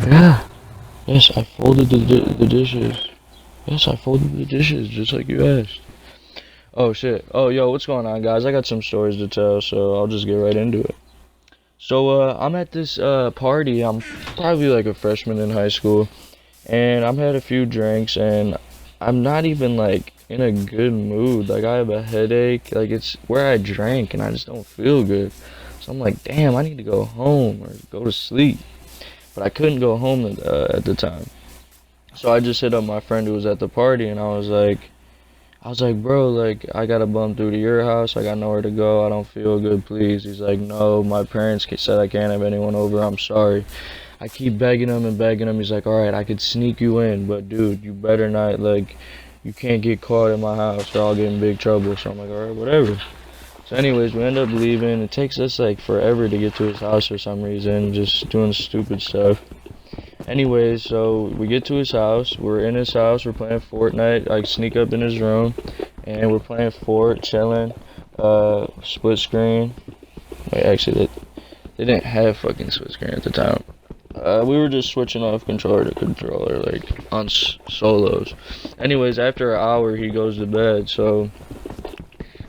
Yeah. Yes, I folded the dishes. Yes, I folded the dishes just like you asked. Oh shit. Oh yo, what's going on, guys? I got some stories to tell, so I'll just get right into it. So I'm at this party. I'm probably like a freshman in high school, and I'm had a few drinks, and I'm not even like in a good mood. Like I have a headache. Like it's where I drank, and I just don't feel good. So I'm like, damn, I need to go home or go to sleep. But I couldn't go home at the time. So I just hit up my friend who was at the party, and I was like, bro, like, I gotta bum through to your house. I got nowhere to go. I don't feel good, please. He's like, no, my parents said I can't have anyone over. I'm sorry. I keep begging him and begging him. He's like, all right, I could sneak you in, but dude, you better not, like, you can't get caught in my house or I'll get in big trouble. So I'm like, all right, whatever. So anyways, we end up leaving. It takes us like forever to get to his house for some reason, just doing stupid stuff. Anyways, so we get to his house. We're in his house. We're playing Fortnite. I sneak up in his room, and we're playing Fort, chilling. Split screen. Wait, actually, they didn't have fucking split screen at the time. We were just switching off controller to controller, like on solos. Anyways, after an hour, he goes to bed. So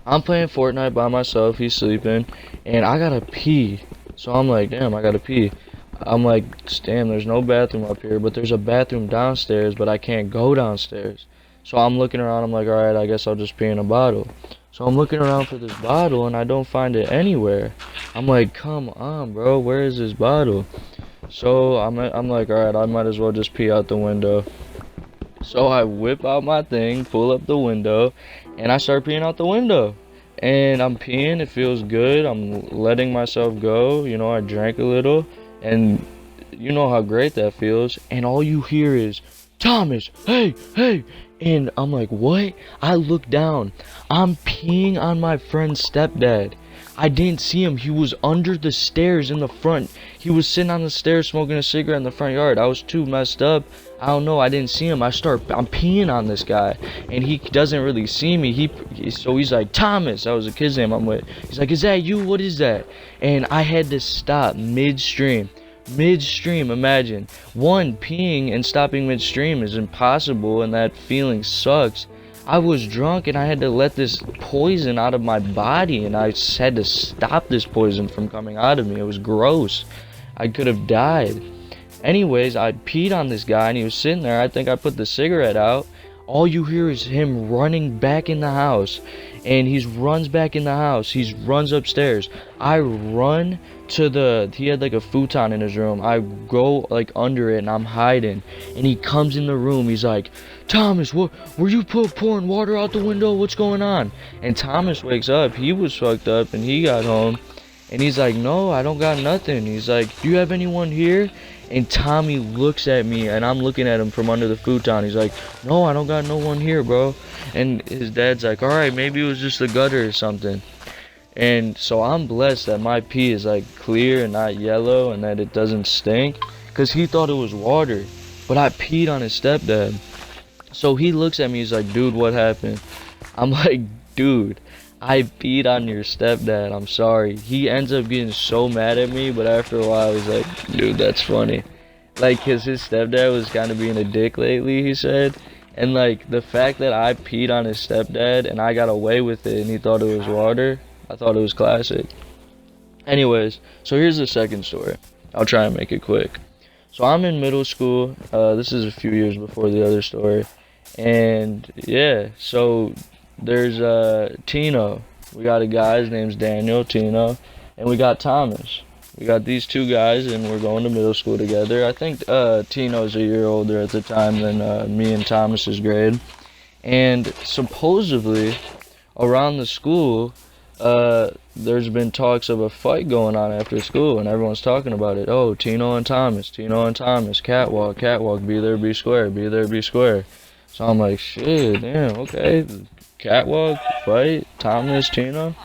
I'm playing Fortnite by myself. He's sleeping, and I gotta pee. So I'm like, damn, I gotta pee. I'm like, damn, there's no bathroom up here, but there's a bathroom downstairs, but I can't go downstairs. So I'm looking around, I'm like, alright, I guess I'll just pee in a bottle. So I'm looking around for this bottle, and I don't find it anywhere. I'm like, come on, bro, where is this bottle? So I'm like, alright, I might as well just pee out the window. So I whip out my thing, pull up the window, and I start peeing out the window. And I'm peeing, it feels good, I'm letting myself go, I drank a little, and you know how great that feels. And all you hear is, Thomas, hey, hey. And I'm like, what? I look down, I'm peeing on my friend's stepdad. I didn't see him. He was under the stairs in the front. He was sitting on the stairs smoking a cigarette in the front yard. I was too messed up. I don't know. I didn't see him. I'm peeing on this guy, and he doesn't really see me. So he's like, Thomas. That was the kid's name I'm with. He's like, is that you? What is that? And I had to stop midstream. Midstream, imagine. One, peeing and stopping midstream is impossible, and that feeling sucks. I was drunk and I had to let this poison out of my body, and I had to stop this poison from coming out of me. It was gross. I could have died. Anyways, I peed on this guy and he was sitting there. I think I put the cigarette out. All you hear is him running back in the house, and he runs back in the house. He runs upstairs. I run to he had like a futon in his room. I go like under it and I'm hiding, and he comes in the room. He's like, Thomas, what were you pouring water out the window? What's going on? And Thomas wakes up. He was fucked up and he got home, and he's like, no, I don't got nothing. He's like, do you have anyone here? And Tommy looks at me, and I'm looking at him from under the futon. He's like, no, I don't got no one here, bro. And his dad's like, alright, maybe it was just the gutter or something. And so I'm blessed that my pee is like clear and not yellow, and that it doesn't stink, because he thought it was water. But I peed on his stepdad. So he looks at me, he's like, dude, what happened? I'm like, dude, I peed on your stepdad, I'm sorry. He ends up getting so mad at me, but after a while he's like, dude, that's funny. Like, cause his stepdad was kind of being a dick lately, he said. And like, the fact that I peed on his stepdad and I got away with it and he thought it was water, I thought it was classic. Anyways, so here's the second story. I'll try and make it quick. So I'm in middle school. This is a few years before the other story. And yeah, so there's Tino. We got a guy, his name's Daniel, Tino, and we got Thomas. We got these two guys, and we're going to middle school together. I think Tino's a year older at the time than me and Thomas's grade. And supposedly, around the school, there's been talks of a fight going on after school, and everyone's talking about it. Oh, Tino and Thomas, catwalk, catwalk, be there, be square, be there, be square. So I'm like, shit, damn, okay, catwalk, fight, Thomas, Tino,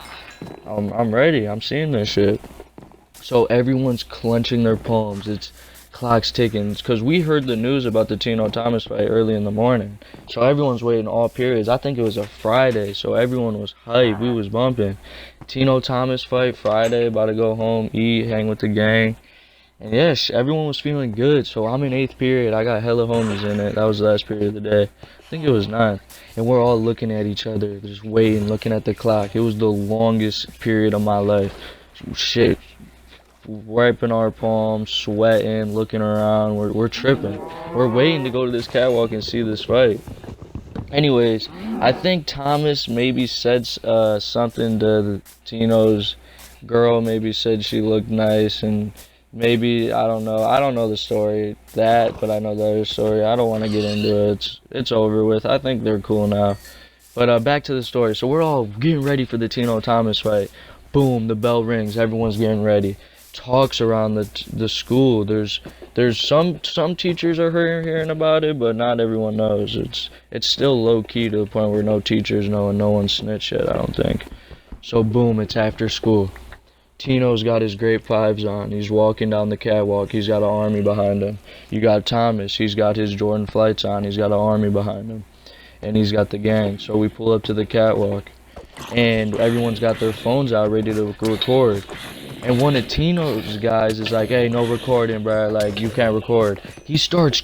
I'm ready, I'm seeing this shit. So everyone's clenching their palms, it's clock's ticking, because we heard the news about the Tino Thomas fight early in the morning. So everyone's waiting all periods. I think it was a Friday, so everyone was hyped, we was bumping. Tino Thomas fight Friday, about to go home, eat, hang with the gang. And yes, everyone was feeling good. So I'm in 8th period. I got hella homies in it. That was the last period of the day. I think it was 9th. And we're all looking at each other, just waiting, looking at the clock. It was the longest period of my life. Shit, wiping our palms, sweating, looking around. We're tripping. We're waiting to go to this catwalk and see this fight. Anyways, I think Thomas maybe said something to Tino's girl. Maybe said she looked nice, and maybe I don't know. I don't know the story but I know the other story. I don't want to get into it. It's over with. I think they're cool now. But back to the story. So we're all getting ready for the Tino Thomas fight. Boom, the bell rings. Everyone's getting ready. Talks around the school. There's some teachers are hearing about it, but not everyone knows. It's still low key to the point where no teachers know and no one snitched yet, I don't think. So boom, it's after school. Tino's got his Grape 5s on. He's walking down the catwalk. He's got an army behind him. You got Thomas. He's got his Jordan Flights on. He's got an army behind him. And he's got the gang. So we pull up to the catwalk, and everyone's got their phones out ready to record. And one of Tino's guys is like, hey, no recording, bro. Like, you can't record. He starts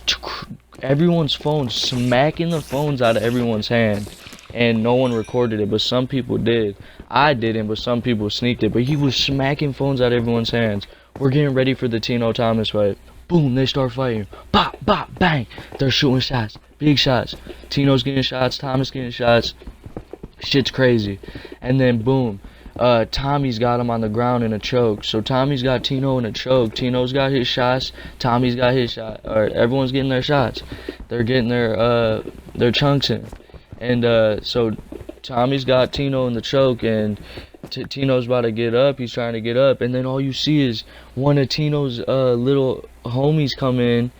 everyone's phone, smacking the phones out of everyone's hand. And no one recorded it, but some people did. I didn't, but some people sneaked it. But he was smacking phones out of everyone's hands. We're getting ready for the Tino Thomas fight. Boom, they start fighting. Bop, bop, bang. They're shooting shots. Big shots. Tino's getting shots. Thomas getting shots. Shit's crazy. And then, boom. Tommy's got him on the ground in a choke. So Tommy's got Tino in a choke. Tino's got his shots. Tommy's got his shot. Or everyone's getting their shots. They're getting their chunks in. And so Tommy's got Tino in the choke, and Tino's about to get up. He's trying to get up, and then all you see is one of Tino's little homies come in,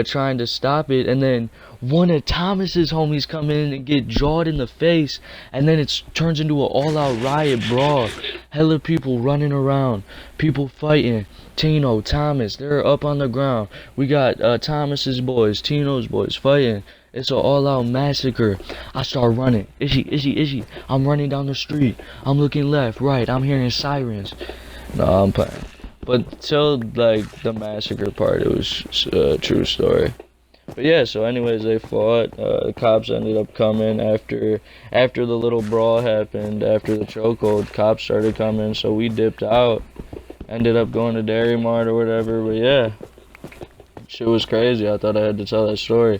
trying to stop it, and then one of Thomas's homies come in and get jawed in the face, and then it turns into an all-out riot brawl. Hella people running around, people fighting. Tino, Thomas, they're up on the ground. We got Thomas's boys, Tino's boys fighting. It's an all-out massacre. I start running. Izzy. I'm running down the street. I'm looking left, right. I'm hearing sirens. No, I'm playing. But till like the massacre part, it was a true story. But yeah, so anyways, they fought. The cops ended up coming after the little brawl happened. After the chokehold, cops started coming, so we dipped out. Ended up going to Dairy Mart or whatever. But yeah, shit was crazy. I thought I had to tell that story.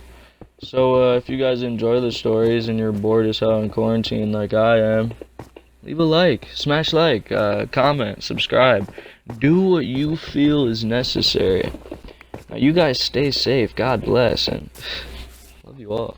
So if you guys enjoy the stories and you're bored as hell in quarantine like I am, leave a like, smash like, comment, subscribe. Do what you feel is necessary. Now you guys stay safe. God bless, and love you all.